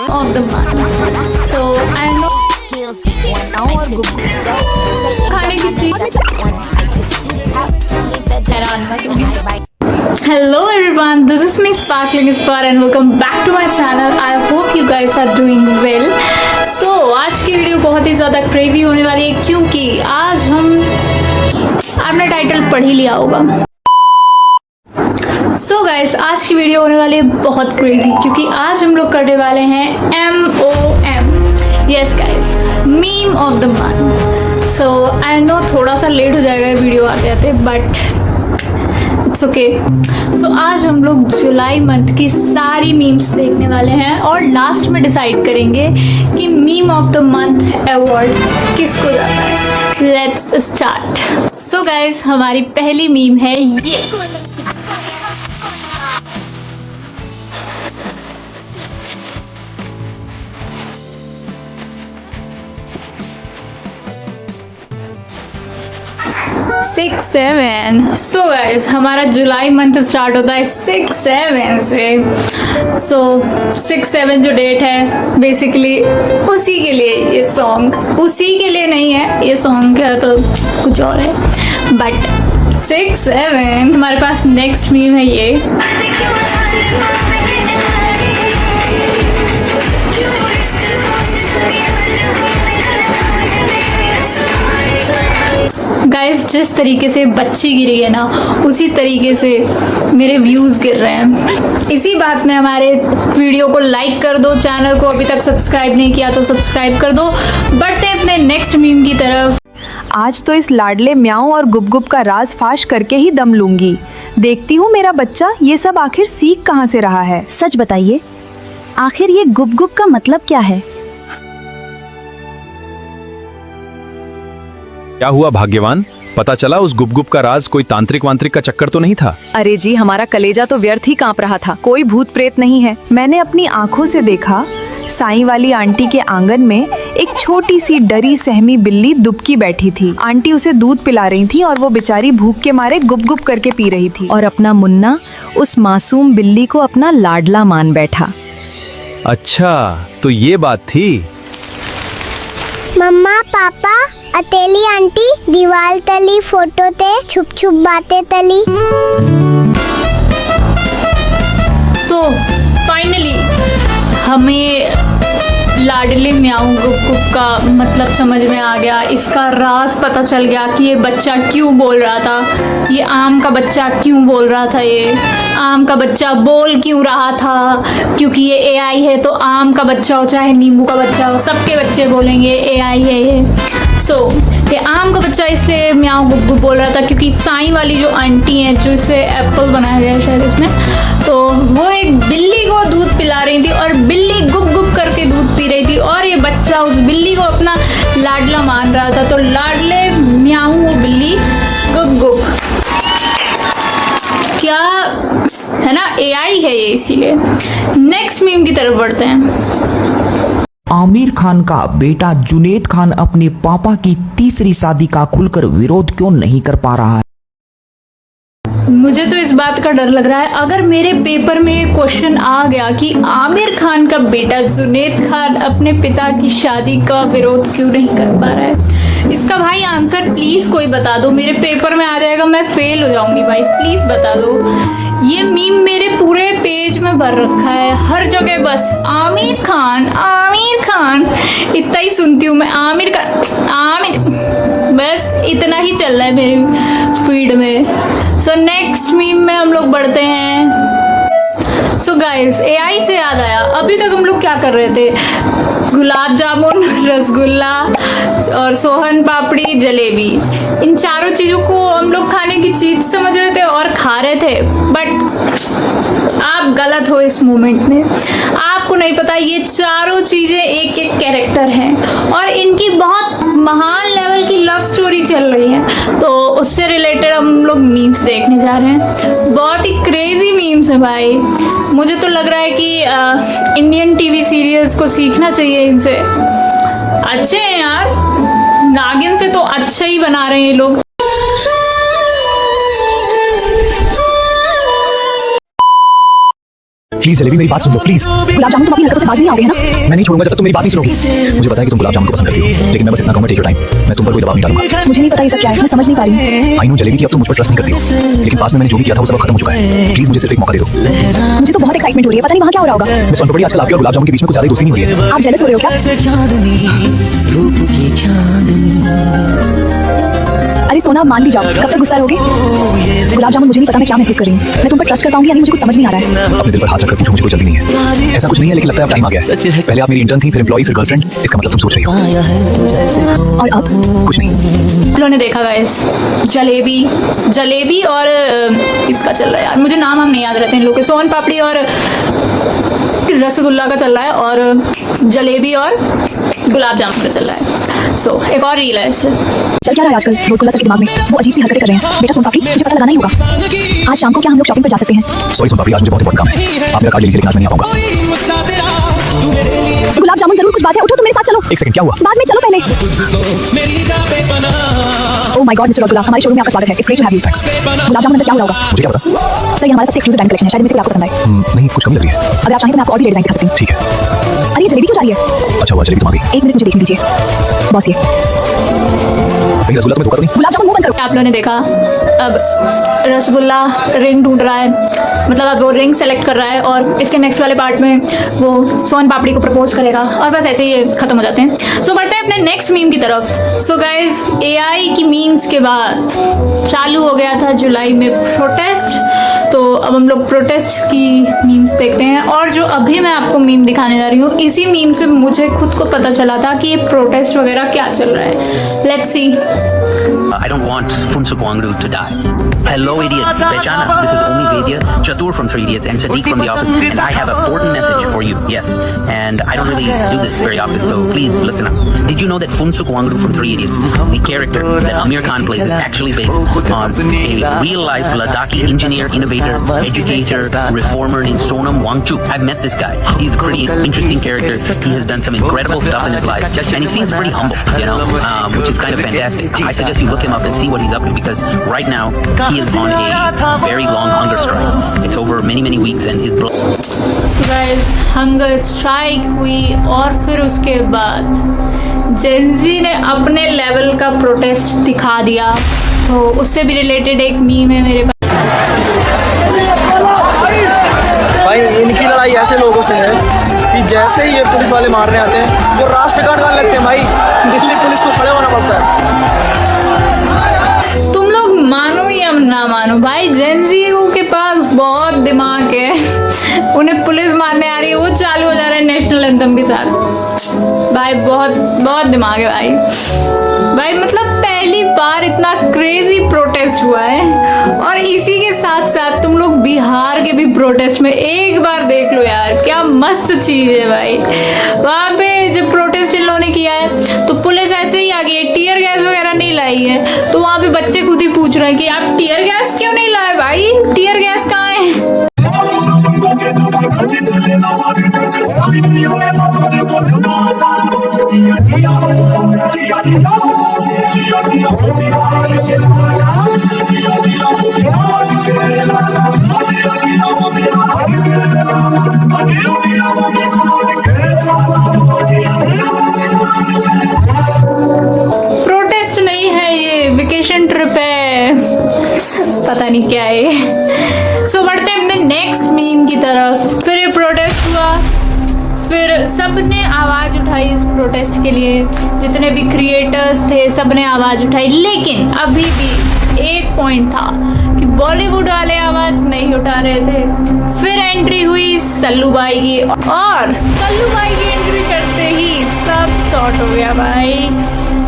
of the month. So I know खाने की चीज Hello everyone, this is me Sparkling Spar and welcome back to my channel. I hope you guys are doing well. So आज की video बहुत ही ज़्यादा crazy होने वाली है क्योंकि आज आपने टाइटल पढ़ ही लिया होगा. So guys, आज की वीडियो होने वाली है बहुत क्रेजी क्योंकि आज हम लोग करने वाले हैं MOM. Yes guys, meme of the month. So I know थोड़ा सा लेट हो जाएगा वीडियो आते आते बट इट्स ओके. सो आज हम लोग जुलाई मंथ की सारी मीम्स देखने वाले हैं और लास्ट में डिसाइड करेंगे कि meme of the month award किसको जाता है. Let's start. सो गाइस, हमारी पहली मीम है ये. Six seven. सो गाइस, हमारा जुलाई मंथ स्टार्ट होता है 6/7 से. सो 6/7 जो डेट है बेसिकली उसी के लिए ये सॉन्ग, उसी के लिए नहीं है ये सॉन्ग, क्या तो कुछ और है बट 6/7. हमारे पास नेक्स्ट मीम है ये. गाइस, जिस तरीके से बच्ची गिरी है ना उसी तरीके से मेरे व्यूज़ गिर रहे हैं. इसी बात में हमारे वीडियो को लाइक कर दो. चैनल को अभी तक सब्सक्राइब नहीं किया तो सब्सक्राइब कर दो. बढ़ते हैं अपने नेक्स्ट मीम की तरफ. आज तो इस लाडले म्याऊं और गुप गुप का राज फाश करके ही दम लूंगी. देखती हूँ मेरा बच्चा ये सब आखिर सीख कहाँ से रहा है. सच बताइए, आखिर ये गुप गुप का मतलब क्या है? क्या हुआ भाग्यवान? पता चला उस गुपगुप का राज कोई तांत्रिक वांत्रिक का चक्कर तो नहीं था? अरे जी, हमारा कलेजा तो व्यर्थ ही कांप रहा था. कोई भूत प्रेत नहीं है. मैंने अपनी आंखों से देखा. साईं वाली आंटी के आंगन में एक छोटी सी डरी सहमी बिल्ली दुबकी बैठी थी. आंटी उसे दूध पिला रही थी और वो बेचारी भूख के मारे गुप गुप करके पी रही थी. और अपना मुन्ना उस मासूम बिल्ली को अपना लाडला मान बैठा. अच्छा, तो ये बात थी. मम्मा पापा अतेली आंटी दीवार तली फोटो ते छुप छुप बातें तली. तो फाइनली हमें लाडले म्याऊं गुप गुप का मतलब समझ में आ गया. इसका राज पता चल गया कि ये बच्चा क्यों बोल रहा था. ये आम का बच्चा क्यों बोल रहा था. ये आम का बच्चा बोल क्यों रहा था क्योंकि ये एआई है. तो आम का बच्चा हो चाहे नींबू का बच्चा हो, सबके बच्चे बोलेंगे एआई है ये. सो ये आम का बच्चा इसलिए म्याऊं गुप गुप बोल रहा था क्योंकि साईं वाली जो आंटी है जो इससे एप्पल बनाया गया है शायद इसमें, तो वो एक बिल्ली को दूध पिला रही थी और बिल्ली गुप गुप करके दूध पी रही थी और ये बच्चा उस बिल्ली को अपना लाडला मान रहा था. तो लाडले म्याऊं बिल्ली गुप गुप, क्या है ना, एआई है ये इसीलिए. नेक्स्ट मीम की तरफ बढ़ते हैं. आमिर खान का बेटा जुनैद खान अपने पापा की तीसरी शादी का खुलकर विरोध क्यों नहीं कर पा रहा है? मुझे तो इस बात का डर लग रहा है अगर मेरे पेपर में क्वेश्चन आ गया कि आमिर खान का बेटा जुनैद खान अपने पिता की शादी का विरोध क्यों नहीं कर पा रहा है. इसका भाई आंसर प्लीज कोई बता दो. मेरे पेपर में आ जाएगा, मैं फेल हो जाऊंगी भाई. प्लीज बता दो. ये मीम मेरे पूरे पेज में भर रखा है, हर जगह बस आमिर खान इतना ही सुनती हूँ मैं. आमिर बस इतना ही चल रहा है मेरे फीड में. सो नेक्स्ट मीम में हम लोग बढ़ते हैं. सो गाइस, एआई से याद आया, अभी तक हम लोग क्या कर रहे थे, गुलाब जामुन, रसगुल्ला और सोहन पापड़ी, जलेबी, इन चारों चीज़ों को हम लोग खाने की चीज़ समझ रहे थे और खा रहे थे. बट आप गलत हो इस मोमेंट में. आपको नहीं पता ये चारों चीज़ें एक एक कैरेक्टर हैं और इनकी बहुत महान लेवल की लव स्टोरी चल रही है. तो उससे रिलेटेड हम लोग मीम्स देखने जा रहे हैं. बहुत ही क्रेजी मीम्स है भाई. मुझे तो लग रहा है कि इंडियन टीवी सीरियल्स को सीखना चाहिए इनसे. अच्छे हैं यार, नागिन से तो अच्छा ही बना रहे हैं ये लोग. प्लीज जलेबी मेरी बात सुन लो प्लीज। गुलाब जामुन तुम अपनी हरकतों से बाज नहीं आओगे है ना? मैं नहीं छोड़ूंगा जब तक तुम मेरी बात नहीं सुनोगी। मुझे पता है कि तुम गुलाब जामुन को पसंद करती हो, लेकिन मैं बस इतना कहूंगा टेक योर टाइम। मैं तुम पर कोई दबाव नहीं डालूंगा। मुझे नहीं पता ये सब क्या है, मैं समझ नहीं पा रही हूँ। आई नो जलेबी की अब तुम मुझ पर ट्रस्ट नहीं करती हो, लेकिन पास में मैंने जो भी किया था वो सब खत्म हो चुका है। प्लीज मुझे सिर्फ एक मौका दे दो। मुझे तो बहुत एक्साइटमेंट हो रही है, पता नहीं वहाँ क्या हो रहा होगा। मैं सुन पड़ी आजकल आपके और गुलाब जामुन के बीच में कुछ ज्यादा ही दोस्ती नहीं हो रही है। आप जेलस हो रहे हो क्या? अरे सोना मान भी जाओ, कब तक गुस्सा रहोगे? गुलाब जामुन मुझे नहीं पता मैं क्या महसूस कर रही हूँ। मैं तुम पर ट्रस्ट कर पाऊंगी या नहीं मुझे कुछ समझ नहीं आ रहा है। अपने दिल पर हाथ रखकर पूछो, मुझे कोई जल्दी नहीं है। ऐसा कुछ नहीं है, लेकिन लगता है अब टाइम आ गया है। पहले आप मेरी इंटर्न थी, फिर एम्प्लॉई, फिर गर्लफ्रेंड। इसका मतलब तुम सोच रही हो। और अब कुछ नहीं। आप लोगों ने देखा गाइस, जलेबी और इसका चल रहा है यार, मुझे नाम हम नहीं याद रहते इन लोग के। सोन पापड़ी और रसगुल्ला का चल रहा है, और जलेबी और गुलाब जामुन का चल रहा है। सो एक और रील है इससे। चल क्या रहा है आजकल रोजगुल्ला सर के दिमाग में? वो अजीब सी हरकतें कर रहे हैं। बेटा सोन पापड़ी मुझे पता लगाना ही होगा। आज शाम को क्या हम लोग शॉपिंग पर जा सकते हैं? सॉरी सोन पापड़ी, आज मुझे बहुत इंपॉर्टेंट काम है। आप मेरा कार्ड ले लीजिए, लेकिन आज मैं नहीं आ पाऊंगा। गुलाब जामुन जरूर कुछ बात है, उठो तुम मेरे साथ चलो। एक सेकंड, क्या हुआ? बाद में चलो पहले। Oh my god mister rasgulla, हमारे शोरूम में आपका स्वागत है। It's great to have you. Gulab jamun अंदर क्या हो रहा होगा? मुझे क्या पता। सर ये हमारा सबसे एक्सक्लूसिव डायमंड कलेक्शन है, शायद इनमें से कोई आपको पसंद आए। नहीं, कुछ कमी लग रही है। अगर आप चाहें तो मैं आपको और भी डिजाइन दिखा सकती हूँ। ठीक है। अरे ये जलेबी क्यों जा रही है? अच्छा हुआ जलेबी तुम आ गई। एक मिनट मुझे देखने दीजिए बॉस। ये कहीं रसगुल्ला तुम्हें धोखा तो नहीं? गुलाब जामुन मुंह बंद करो। आप लोगों ने देखा, अब रसगुल्ला रिंग ढूंढ रहा है, मतलब अब वो रिंग सेलेक्ट कर रहा है, और इसके नेक्स्ट वाले पार्ट में वो सोन पापड़ी को प्रपोज करेगा, और बस ऐसे ही खत्म हो जाते हैं। सो बढ़ते हैं अपने नेक्स्ट मीम की तरफ। सो गाइज, एआई की मीम्स के बाद चालू हो गया था जुलाई में प्रोटेस्ट, तो अब हम लोग प्रोटेस्ट की मीम्स देखते हैं। और जो अभी मैं आपको मीम दिखाने जा रही हूँ, इसी मीम से मुझे खुद को पता चला था कि ये प्रोटेस्ट वगैरह क्या चल रहा है। Let's see. I don't want Phunsukh Wangru to die. Hello idiots, Pehchana. This is Omi Vedya, Chatur from 3 Idiots, and Sadiq from The Office, and I have an important message for you. Yes, and I don't really do this very often, so please listen up. Did you know that Phunsukh Wangru from 3 Idiots, the character that Amir Khan plays, is actually based on a real-life Ladakhi engineer, innovator, educator, reformer named Sonam Wangchuk? I've met this guy. He's a pretty interesting character. He has done some incredible stuff in his life, and he seems pretty humble, you know, which is kind of fantastic. I suggest you look him up and see what he's up to, because right now he is on a very long hunger strike. It's over many weeks, and his So guys, hunger strike हुई, और फिर उसके बाद Gen Z ने अपने level का protest दिखा दिया। तो उससे भी रिलेटेड एक मीम है मेरे पास। भाई इनकी लड़ाई ऐसे लोगों से है कि जैसे ही ये पुलिस वाले मारने आते हैं वो राष्ट्रगान गाने लगते हैं। भाई दिल्ली पुलिस को खड़े होना पड़ता है। तुम लोग मानो या ना मानो, भाई जेंजीओ के पास बहुत दिमाग है। उन्हें पुलिस मारने आ रही है, वो चालू हो जा रहा है नेशनल एंथम के साथ। भाई बहुत दिमाग है भाई मतलब पहली बार इतना क्रेजी प्रोटेस्ट हुआ है। और इसी के साथ साथ तुम लोग बिहार के भी प्रोटेस्ट में एक बार देख लो यार, क्या मस्त चीज है भाई। वहाँ पे जब प्रोटेस्ट इन लोगों ने किया है तो पुलिस ऐसे ही आ गई, टीयर गैस वगैरह नहीं लाई है। तो वहाँ पे बच्चे खुद ही पूछ रहे हैं कि आप टीयर गैस क्यों नहीं लाए भाई, टीयर गैस कहाँ है। प्रोटेस्ट नहीं है ये, वेकेशन ट्रिप है, पता नहीं क्या है। सो बढ़ते हैं अपने नेक्स्ट मीम की तरफ। फिर ये प्रोटेस्ट हुआ, फिर सबने आवाज़ उठाई इस प्रोटेस्ट के लिए, जितने भी क्रिएटर्स थे सबने आवाज़ उठाई। लेकिन अभी भी एक पॉइंट था कि बॉलीवुड वाले आवाज़ नहीं उठा रहे थे। फिर एंट्री हुई सल्लू बाई की, और सल्लू बाई की एंट्री करते ही सब शॉर्ट हो गया भाई।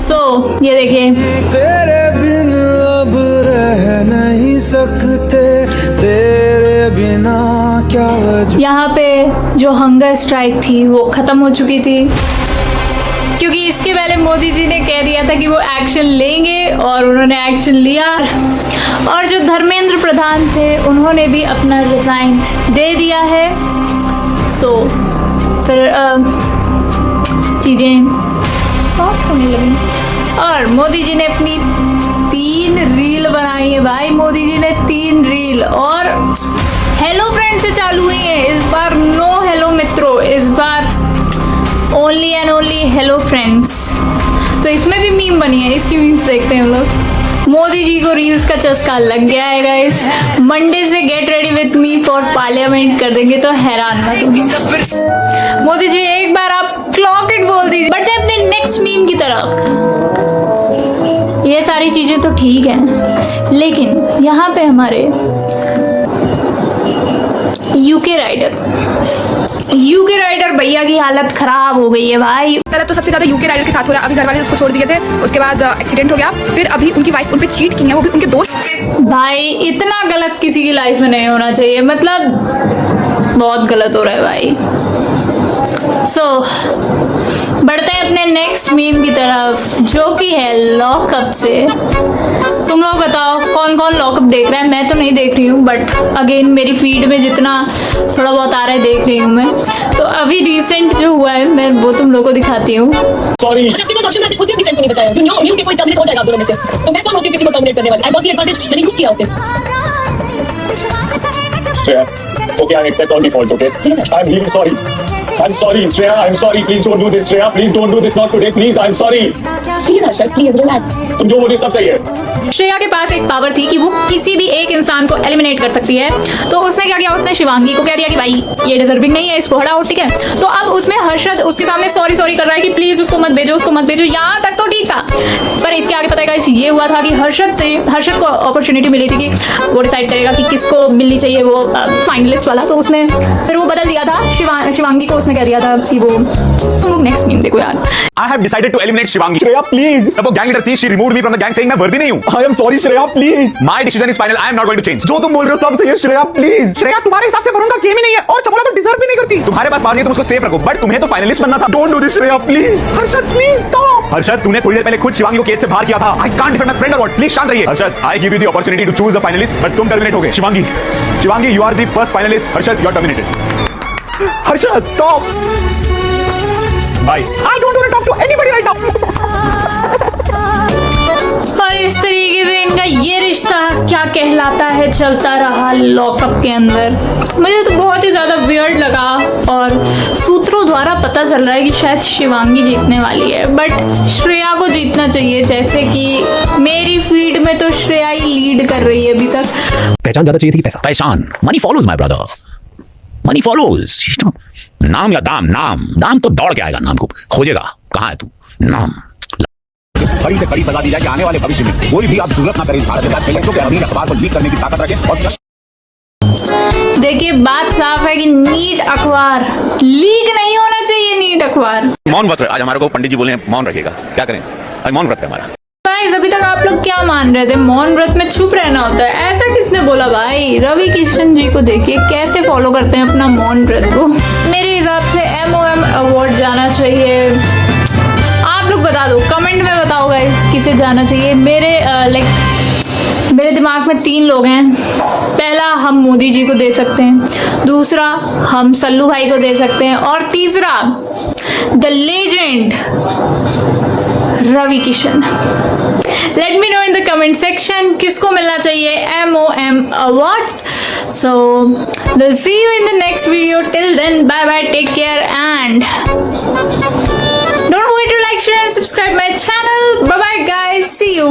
सो ये देखिए, तेरे बिन अब रह नहीं सकते, तेरे बिना क्या यहाँ पे जो हंगर स्ट्राइक थी वो ख़त्म हो चुकी थी, क्योंकि इसके पहले मोदी जी ने कह दिया था कि वो एक्शन लेंगे, और उन्होंने एक्शन लिया। और जो धर्मेंद्र प्रधान थे उन्होंने भी अपना रिज़ाइन दे दिया है। सो फिर चीज़ें सॉफ्ट होने लगी, और मोदी जी ने अपनी 3 रील बनाई है भाई। मोदी जी ने 3 रील, और हेलो फ्रेंड से चालू हुई है। इस बार फ्रेंड्स। तो इसमें भी मीम बनी है, इसकी मीम्स देखते हैं हम लोग। मोदी जी को रील्स का चस्का लग गया है गाइस। मंडे से get ready with me for parliament कर देंगे तो हैरान मत होना। मोदी जी एक बार आप क्लॉक इट बोल दीजिए। बढ़ते हैं अपने नेक्स्ट मीम की तरफ। ये सारी चीजें तो ठीक है, लेकिन यहाँ पे हमारे यूके राइडर भैया की हालत खराब हो गई है भाई। गलत तो सबसे ज्यादा यूके राइडर के साथ हो रहा है। अभी घर वाले उसको छोड़ दिए थे, उसके बाद एक्सीडेंट हो गया, फिर अभी उनकी वाइफ उन पे चीट की है, वो भी उनके दोस्त। भाई इतना गलत किसी की लाइफ में नहीं होना चाहिए, मतलब बहुत गलत हो रहा है भाई। बढ़ते हैं अपने नेक्स्ट मीम की तरफ, जो कि है लॉकअप से। तुम लोग बताओ कौन कौन लॉकअप देख रहा है? मैं तो नहीं देख रही हूँ, बट अगेन मेरी फीड में जितना थोड़ा बहुत आ रहा है देख रही हूँ मैं। तो अभी रिसेंट जो हुआ है मैं वो तुम लोगों को दिखाती हूँ। सॉरी खुद ही डिफेंड नहीं बचाया। यू नो कि कोई टर्मिनेट हो जाएगा आप दोनों में से, तो मैं कौन होती हूँ किसी को टर्मिनेट करने वाली? आई गॉट द एडवांटेज, मैंने यूज किया उसे। Shreya, okay, I accept all the faults, okay? I'm really sorry. I'm sorry, Shreya, I'm sorry. Please don't do this, Shreya. Please don't do this, not today. Please, I'm sorry. Please relax. तुम जो बोली सब सही है। श्रेया के पास एक power थी कि वो किसी भी एक इंसान को एलिमिनेट कर सकती है। तो उसने क्या किया, उसने शिवांगी को कह दिया कि भाई ये डिजर्विंग नहीं है, इसको हटाओ, ठीक है। तो अब उसमें हर्षद उसके सामने सॉरी कर रहा है कि प्लीज उसको मत भेजो, उसको मत भेजो। यहाँ तक तो ठीक था, पर इसके आगे पता है गाइस ये हुआ था कि हर्षद को अपॉर्चुनिटी मिली थी कि वो डिसाइड करेगा कि किसको मिलनी चाहिए वो फाइनलिस्ट वाला। तो उसने फिर वो बदल दिया था, शिवांगी को उसने कह दिया था कि वो। तुम लोग नेक्स्ट मीम देखो यार। I have decided to eliminate Shivangi. Shreya, please. जब वो गैंग लीडर थी, she removed me from the gang saying मैं वर्दी नहीं हूँ। I am sorry, Shreya, please. My decision is final. I am not going to change. जो तुम बोल रहे हो सब सही है, Shreya, please. Shreya, तुम्हारे हिसाब से वरुण का गेम ही नहीं है और चमोला तो डिजर्व भी नहीं करती। तुम्हारे पास बात है, तुम उसको सेफ रखो, बट तुम्हें तो फाइनलिस्ट बनना था। Don't do this, Shreya, please. Harshad, please stop. Harshad, तूने थोड़ी देर पहले खुद शिवांगी को केज से बाहर किया था। I can't defend my friend or what? Please शांत रहिए। Harshad, I give you the opportunity to choose a finalist, but तुम टर्मिनेट हो गए। Shivangi, you are the first finalist. Harshad, you are terminated. Harshad, stop. Bye. I don't want to talk to anybody right now. और इस तरीके से इनका ये रिश्ता क्या कहलाता है चलता रहा लॉकअप के अंदर। मुझे तो बहुत ही ज्यादा वियर्ड लगा और सूत्रों द्वारा पता चल रहा है कि शायद शिवांगी जीतने वाली है, बट श्रेया को जीतना चाहिए। जैसे कि मेरी फीड में तो श्रेया ही लीड कर रही है अभी तक। पहचान ज्यादा चाहिए थी कि पैसा? पहचान, money follows my brother, money follows. नाम या दाम? नाम तो दौड़ के आएगा, नाम को खोजेगा। कहाँ है तू? नाम। बड़ी से बड़ी सजा दी जाए कि आने वाले भविष्य में कोई भी आप जरूरत ना करे इस भारत के अमीर अखबार को लीक करने की ताकत रखे। और देखिए बात साफ है कि नीट अखबार लीक नहीं होना चाहिए। नीट अखबार मौन व्रत। आज हमारे को पंडित जी बोले मौन रखिएगा, क्या करें? मौन व्रत है हमारा। गाइस अभी तक आप लोग क्या मान रहे थे? मौन व्रत में चुप रहना होता है, ऐसा किसने बोला भाई? रवि किशन जी को देखिए कैसे फॉलो करते हैं अपना मौन व्रत को। मेरे हिसाब से MOM अवार्ड जाना चाहिए। आप लोग बता दो, कमेंट में बताओ गाइस किसे जाना चाहिए। मेरे दिमाग में 3 लोग हैं। पहला हम मोदी जी को दे सकते हैं, दूसरा हम सल्लू भाई को दे सकते हैं, और तीसरा the legend Ravi Kishan. Let me know in the comment section किसको मिलना चाहिए MOM award. So will see you in the next video. Till then bye bye, take care and don't forget to like, share and subscribe my channel. Bye bye guys, see you.